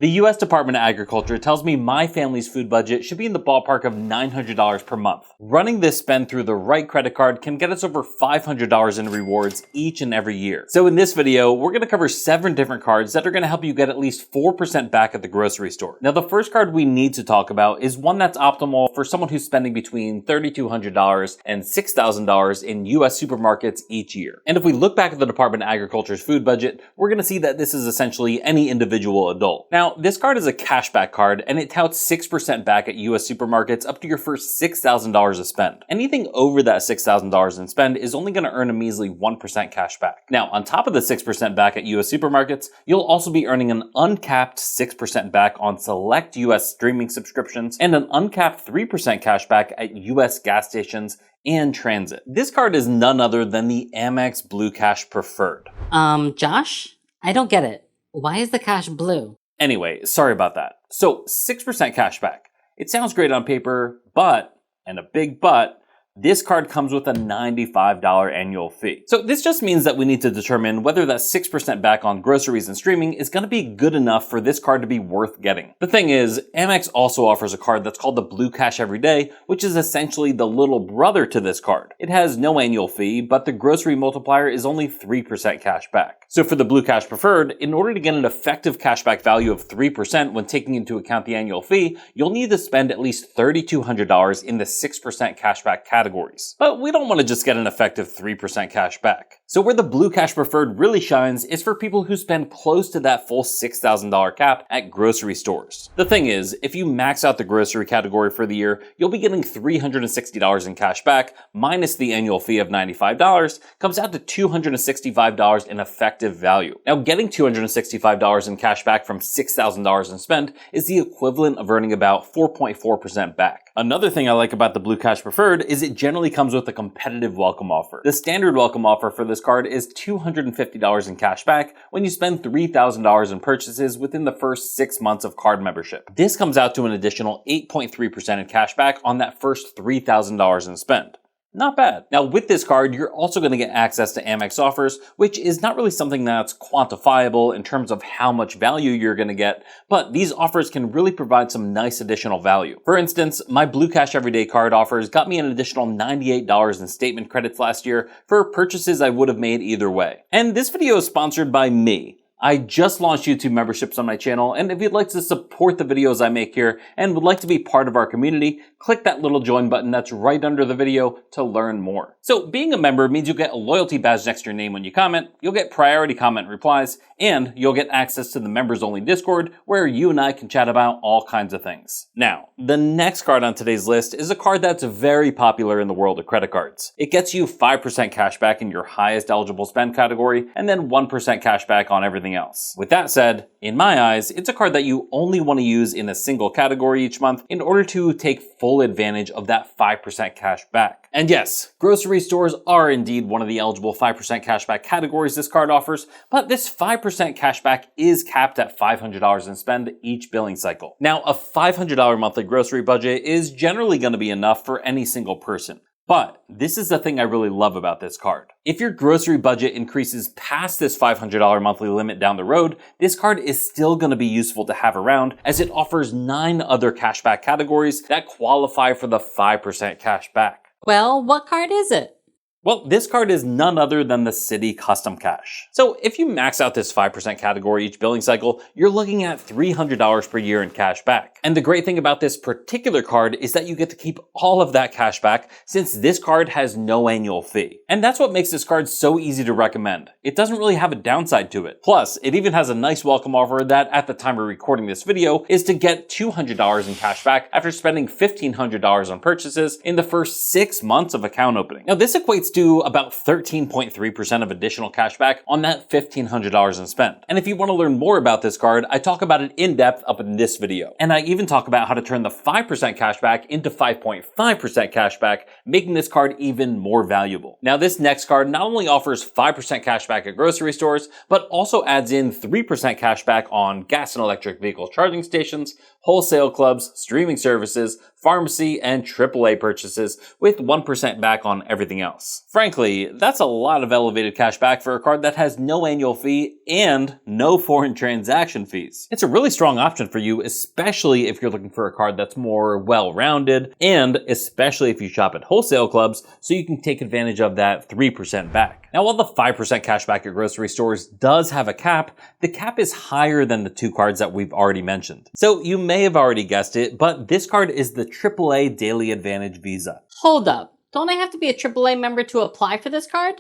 The US Department of Agriculture tells me my family's food budget should be in the ballpark of $900 per month. Running this spend through the right credit card can get us over $500 in rewards each and every year. So in this video, we're going to cover 7 different cards that are going to help you get at least 4% back at the grocery store. Now, the first card we need to talk about is one that's optimal for someone who's spending between $3,200 and $6,000 in US supermarkets each year. And if we look back at the Department of Agriculture's food budget, we're going to see that this is essentially any individual adult. Now, this card is a cashback card, and it touts 6% back at US supermarkets up to your first $6,000 of spend. Anything over that $6,000 in spend is only going to earn a measly 1% cash back. Now, on top of the 6% back at US supermarkets, you'll also be earning an uncapped 6% back on select US streaming subscriptions and an uncapped 3% cash back at US gas stations and transit. This card is none other than the Amex Blue Cash Preferred. Josh? I don't get it. Why is the cash blue? Anyway, sorry about that. So 6% cash back. It sounds great on paper, but, and a big but, this card comes with a $95 annual fee. So this just means that we need to determine whether that 6% back on groceries and streaming is going to be good enough for this card to be worth getting. The thing is, Amex also offers a card that's called the Blue Cash Everyday, which is essentially the little brother to this card. It has no annual fee, but the grocery multiplier is only 3% cash back. So for the Blue Cash Preferred, in order to get an effective cashback value of 3% when taking into account the annual fee, you'll need to spend at least $3,200 in the 6% cashback categories. But we don't want to just get an effective 3% cash back. So where the Blue Cash Preferred really shines is for people who spend close to that full $6,000 cap at grocery stores. The thing is, if you max out the grocery category for the year, you'll be getting $360 in cash back, minus the annual fee of $95, comes out to $265 in effective value. Now, getting $265 in cash back from $6,000 in spend is the equivalent of earning about 4.4% back. Another thing I like about the Blue Cash Preferred is it generally comes with a competitive welcome offer. The standard welcome offer for this card is $250 in cash back when you spend $3,000 in purchases within the first 6 months of card membership. This comes out to an additional 8.3% in cash back on that first $3,000 in spend. Not bad. Now, with this card, you're also going to get access to Amex offers, which is not really something that's quantifiable in terms of how much value you're going to get, but these offers can really provide some nice additional value. For instance, my Blue Cash Everyday card offers got me an additional $98 in statement credits last year for purchases I would have made either way. And this video is sponsored by me. I just launched YouTube memberships on my channel, and if you'd like to support the videos I make here and would like to be part of our community, click that little join button that's right under the video to learn more. So being a member means you get a loyalty badge next to your name when you comment, you'll get priority comment replies, and you'll get access to the members only Discord where you and I can chat about all kinds of things. Now, the next card on today's list is a card that's very popular in the world of credit cards. It gets you 5% cash back in your highest eligible spend category and then 1% cash back on everything else. With that said, in my eyes, it's a card that you only want to use in a single category each month in order to take full advantage of that 5% cash back. And yes, grocery stores are indeed one of the eligible 5% cashback categories this card offers, but this 5% cashback is capped at $500 in spend each billing cycle. Now, a $500 monthly grocery budget is generally going to be enough for any single person. But this is the thing I really love about this card. If your grocery budget increases past this $500 monthly limit down the road, this card is still going to be useful to have around as it offers 9 other cashback categories that qualify for the 5% cashback. Well, what card is it? Well, this card is none other than the Citi Custom Cash. So if you max out this 5% category each billing cycle, you're looking at $300 per year in cash back. And the great thing about this particular card is that you get to keep all of that cash back since this card has no annual fee. And that's what makes this card so easy to recommend. It doesn't really have a downside to it. Plus, it even has a nice welcome offer that at the time of recording this video is to get $200 in cash back after spending $1,500 on purchases in the first 6 months of account opening. Now, this equates to about 13.3% of additional cash back on that $1,500 in spend. And if you want to learn more about this card, I talk about it in depth up in this video. And I even talk about how to turn the 5% cash back into 5.5% cash back, making this card even more valuable. Now, this next card not only offers 5% cash back at grocery stores, but also adds in 3% cash back on gas and electric vehicle charging stations, wholesale clubs, streaming services, pharmacy, and AAA purchases, with 1% back on everything else. Frankly, that's a lot of elevated cash back for a card that has no annual fee and no foreign transaction fees. It's a really strong option for you, especially if you're looking for a card that's more well-rounded, and especially if you shop at wholesale clubs, so you can take advantage of that 3% back. Now, while the 5% cash back at grocery stores does have a cap, the cap is higher than the two cards that we've already mentioned. So you may have already guessed it, but this card is the AAA Daily Advantage Visa. Hold up. Don't I have to be a AAA member to apply for this card?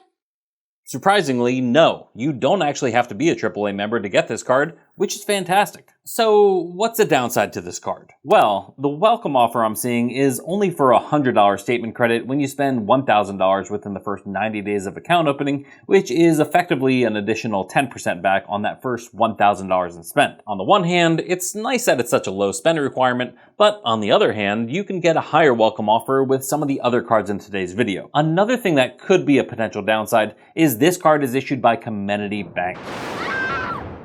Surprisingly, no. You don't actually have to be a AAA member to get this card, which is fantastic. So what's the downside to this card? Well, the welcome offer I'm seeing is only for a $100 statement credit when you spend $1,000 within the first 90 days of account opening, which is effectively an additional 10% back on that first $1,000 in spend. On the one hand, it's nice that it's such a low spend requirement, but on the other hand, you can get a higher welcome offer with some of the other cards in today's video. Another thing that could be a potential downside is this card is issued by Comenity Bank.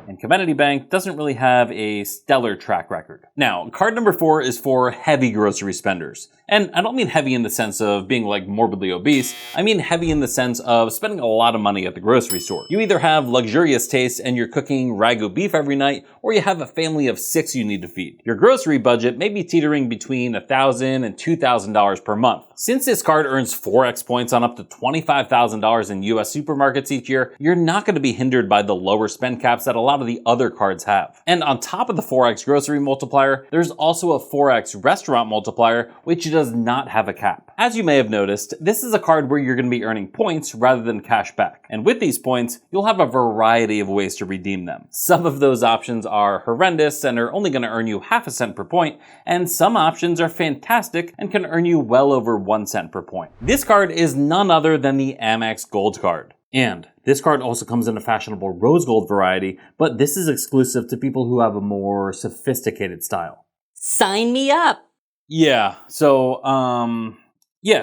And Comenity Bank doesn't really have a stellar track record. Now, card number 4 is for heavy grocery spenders. And I don't mean heavy in the sense of being like morbidly obese, I mean heavy in the sense of spending a lot of money at the grocery store. You either have luxurious tastes and you're cooking Ragu beef every night, or you have a family of 6 you need to feed. Your grocery budget may be teetering between $1,000 and $2,000 per month. Since this card earns 4x points on up to $25,000 in US supermarkets each year, you're not going to be hindered by the lower spend caps that a lot of the other cards have. And on top of the 4x grocery multiplier, there's also a 4x restaurant multiplier, which does not have a cap. As you may have noticed, this is a card where you're going to be earning points rather than cash back. And with these points, you'll have a variety of ways to redeem them. Some of those options are horrendous and are only going to earn you half a cent per point, and some options are fantastic and can earn you well over 1 cent per point. This card is none other than the Amex Gold Card. And this card also comes in a fashionable rose gold variety, but this is exclusive to people who have a more sophisticated style. Sign me up!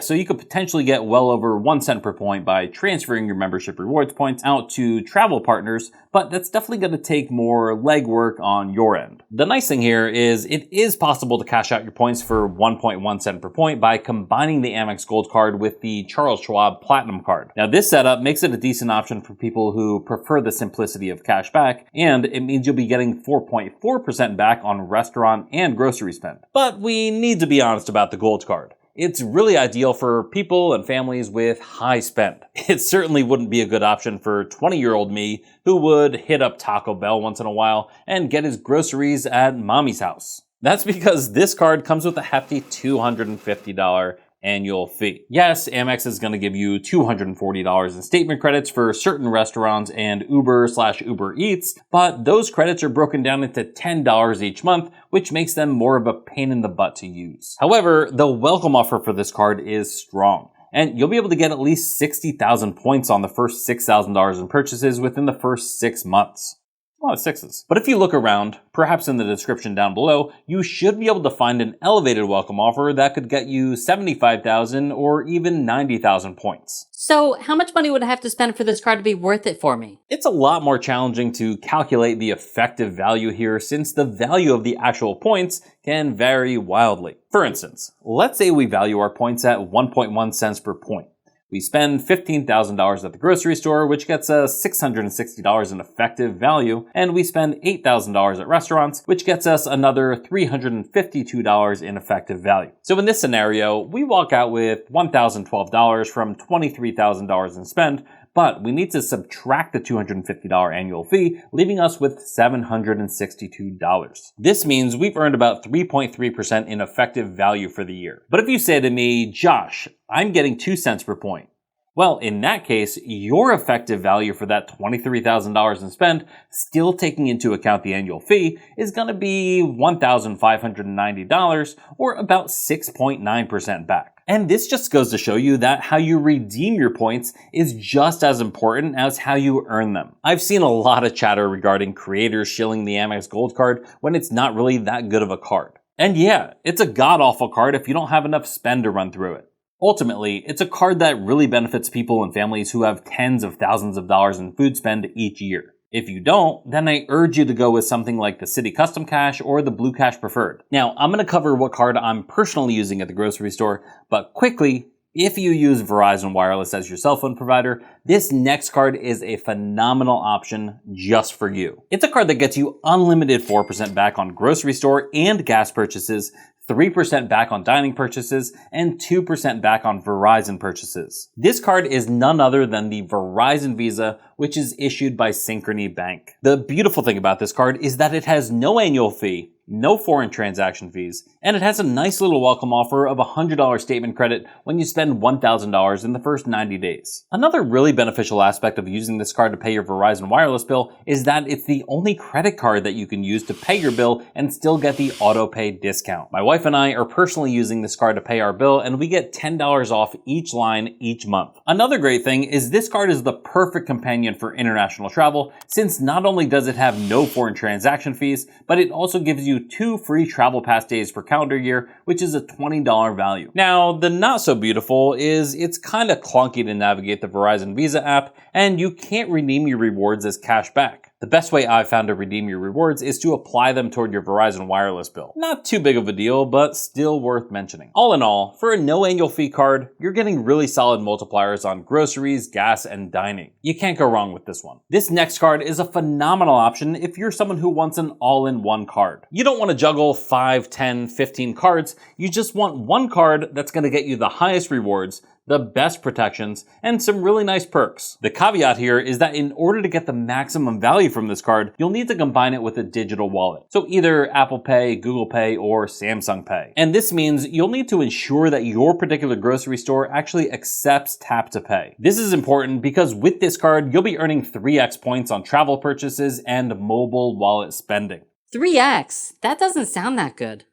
So you could potentially get well over 1 cent per point by transferring your membership rewards points out to travel partners, but that's definitely going to take more legwork on your end. The nice thing here is it is possible to cash out your points for 1.1 cent per point by combining the Amex Gold Card with the Charles Schwab Platinum Card. Now, this setup makes it a decent option for people who prefer the simplicity of cash back, and it means you'll be getting 4.4% back on restaurant and grocery spend. But we need to be honest about the Gold Card. It's really ideal for people and families with high spend. It certainly wouldn't be a good option for 20-year-old me who would hit up Taco Bell once in a while and get his groceries at mommy's house. That's because this card comes with a hefty $250 annual fee. Yes, Amex is going to give you $240 in statement credits for certain restaurants and Uber/Uber Eats, but those credits are broken down into $10 each month, which makes them more of a pain in the butt to use. However, the welcome offer for this card is strong, and you'll be able to get at least 60,000 points on the first $6,000 in purchases within the first 6 months. A lot of sixes. But if you look around, perhaps in the description down below, you should be able to find an elevated welcome offer that could get you 75,000 or even 90,000 points. So how much money would I have to spend for this card to be worth it for me? It's a lot more challenging to calculate the effective value here since the value of the actual points can vary wildly. For instance, let's say we value our points at 1.1 cents per point. We spend $15,000 at the grocery store, which gets us $660 in effective value, and we spend $8,000 at restaurants, which gets us another $352 in effective value. So in this scenario, we walk out with $1,012 from $23,000 in spend, but we need to subtract the $250 annual fee, leaving us with $762. This means we've earned about 3.3% in effective value for the year. But if you say to me, Josh, I'm getting 2 cents per point, well, in that case, your effective value for that $23,000 in spend, still taking into account the annual fee, is going to be $1,590, or about 6.9% back. And this just goes to show you that how you redeem your points is just as important as how you earn them. I've seen a lot of chatter regarding creators shilling the Amex Gold Card when it's not really that good of a card. And yeah, it's a god-awful card if you don't have enough spend to run through it. Ultimately, it's a card that really benefits people and families who have tens of thousands of dollars in food spend each year. If you don't, then I urge you to go with something like the Citi Custom Cash or the Blue Cash Preferred. Now, I'm going to cover what card I'm personally using at the grocery store, but quickly, if you use Verizon Wireless as your cell phone provider, this next card is a phenomenal option just for you. It's a card that gets you unlimited 4% back on grocery store and gas purchases, 3% back on dining purchases, and 2% back on Verizon purchases. This card is none other than the Verizon Visa, which is issued by Synchrony Bank. The beautiful thing about this card is that it has no annual fee, no foreign transaction fees, and it has a nice little welcome offer of a $100 statement credit when you spend $1,000 in the first 90 days. Another really beneficial aspect of using this card to pay your Verizon wireless bill is that it's the only credit card that you can use to pay your bill and still get the auto pay discount. My wife and I are personally using this card to pay our bill, and we get $10 off each line each month. Another great thing is this card is the perfect companion for international travel, since not only does it have no foreign transaction fees, but it also gives you 2 free travel pass days per calendar year, which is a $20 value. Now, the not so beautiful is it's kind of clunky to navigate the Verizon Visa app, and you can't redeem your rewards as cash back. The best way I've found to redeem your rewards is to apply them toward your Verizon wireless bill. Not too big of a deal, but still worth mentioning. All in all, for a no annual fee card, you're getting really solid multipliers on groceries, gas, and dining. You can't go wrong with this one. This next card is a phenomenal option if you're someone who wants an all-in-one card. You don't want to juggle 5, 10, 15 cards, you just want one card that's going to get you the highest rewards, the best protections, and some really nice perks. The caveat here is that in order to get the maximum value from this card, you'll need to combine it with a digital wallet. So either Apple Pay, Google Pay, or Samsung Pay. And this means you'll need to ensure that your particular grocery store actually accepts tap to pay. This is important because with this card, you'll be earning 3x points on travel purchases and mobile wallet spending. 3x? That doesn't sound that good.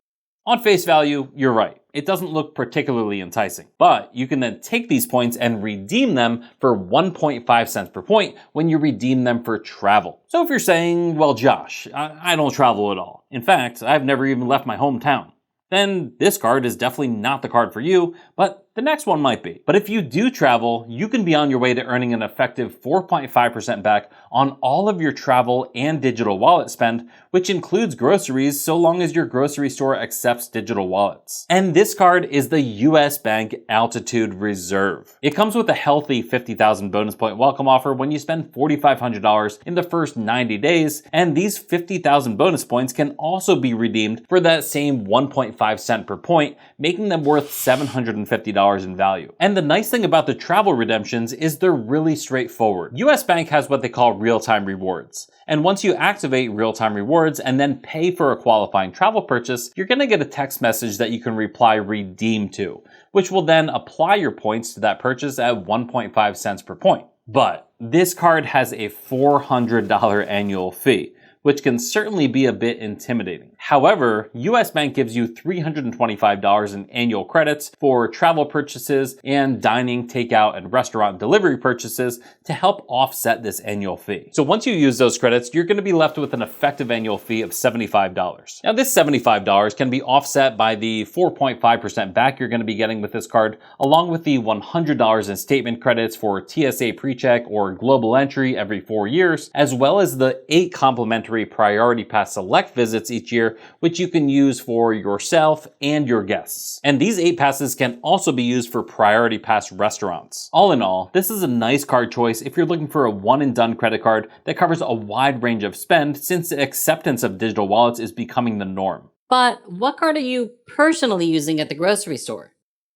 On face value, you're right. It doesn't look particularly enticing, but you can then take these points and redeem them for 1.5 cents per point when you redeem them for travel. So if you're saying, well, Josh, I don't travel at all. In fact, I've never even left my hometown. Then this card is definitely not the card for you, but the next one might be. But if you do travel, you can be on your way to earning an effective 4.5% back on all of your travel and digital wallet spend, which includes groceries so long as your grocery store accepts digital wallets. And this card is the US Bank Altitude Reserve. It comes with a healthy 50,000 bonus point welcome offer when you spend $4,500 in the first 90 days, and these 50,000 bonus points can also be redeemed for that same 1.5 cent per point, making them worth $750 in value. And the nice thing about the travel redemptions is they're really straightforward. US Bank has what they call real-time rewards. And once you activate real-time rewards and then pay for a qualifying travel purchase, you're gonna get a text message that you can reply redeem to, which will then apply your points to that purchase at 1.5 cents per point. But this card has a $400 annual fee, which can certainly be a bit intimidating. However, US Bank gives you $325 in annual credits for travel purchases and dining, takeout, and restaurant delivery purchases to help offset this annual fee. So once you use those credits, you're gonna be left with an effective annual fee of $75. Now this $75 can be offset by the 4.5% back you're gonna be getting with this card, along with the $100 in statement credits for TSA PreCheck or Global Entry every 4 years, as well as the 8 complimentary Priority Pass Select visits each year, which you can use for yourself and your guests. And these 8 passes can also be used for Priority Pass restaurants. All in all, this is a nice card choice if you're looking for a one and done credit card that covers a wide range of spend, since the acceptance of digital wallets is becoming the norm. But what card are you personally using at the grocery store?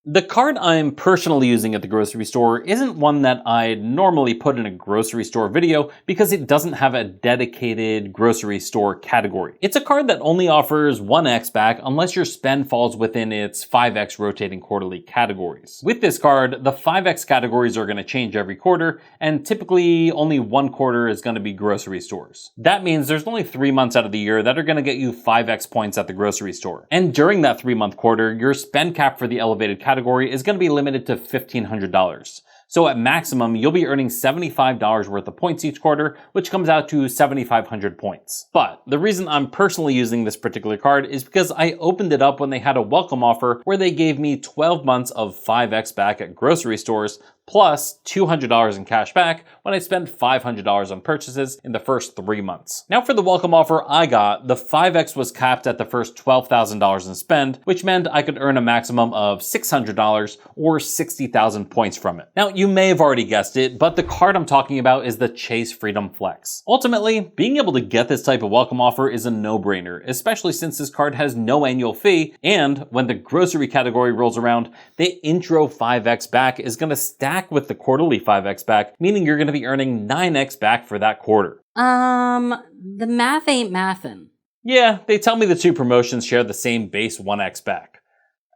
The card I'm personally using at the grocery store isn't one that I'd normally put in a grocery store video because it doesn't have a dedicated grocery store category. It's a card that only offers 1x back unless your spend falls within its 5x rotating quarterly categories. With this card, the 5x categories are going to change every quarter, and typically only one quarter is going to be grocery stores. That means there's only 3 months out of the year that are going to get you 5x points at the grocery store. And during that 3-month quarter, your spend cap for the elevated category is going to be limited to $1,500. So at maximum, you'll be earning $75 worth of points each quarter, which comes out to 7,500 points. But the reason I'm personally using this particular card is because I opened it up when they had a welcome offer where they gave me 12 months of 5x back at grocery stores, plus $200 in cash back when I spend $500 on purchases in the first 3 months. Now for the welcome offer I got, the 5x was capped at the first $12,000 in spend, which meant I could earn a maximum of $600 or 60,000 points from it. Now you may have already guessed it, but the card I'm talking about is the Chase Freedom Flex. Ultimately, being able to get this type of welcome offer is a no-brainer, especially since this card has no annual fee, and when the grocery category rolls around, the intro 5x back is going to stack with the quarterly 5x back, meaning you're going to be earning 9x back for that quarter. The math ain't mathin'. Yeah, they tell me the two promotions share the same base 1x back.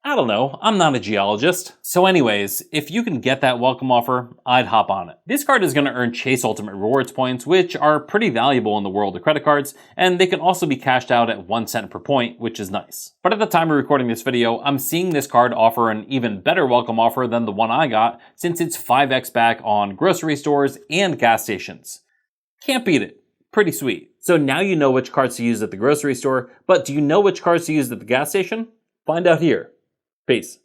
I don't know, I'm not a geologist. So anyways, if you can get that welcome offer, I'd hop on it. This card is going to earn Chase Ultimate Rewards points, which are pretty valuable in the world of credit cards, and they can also be cashed out at 1 cent per point, which is nice. But at the time of recording this video, I'm seeing this card offer an even better welcome offer than the one I got, since it's 5x back on grocery stores and gas stations. Can't beat it. Pretty sweet. So now you know which cards to use at the grocery store, but do you know which cards to use at the gas station? Find out here. Peace.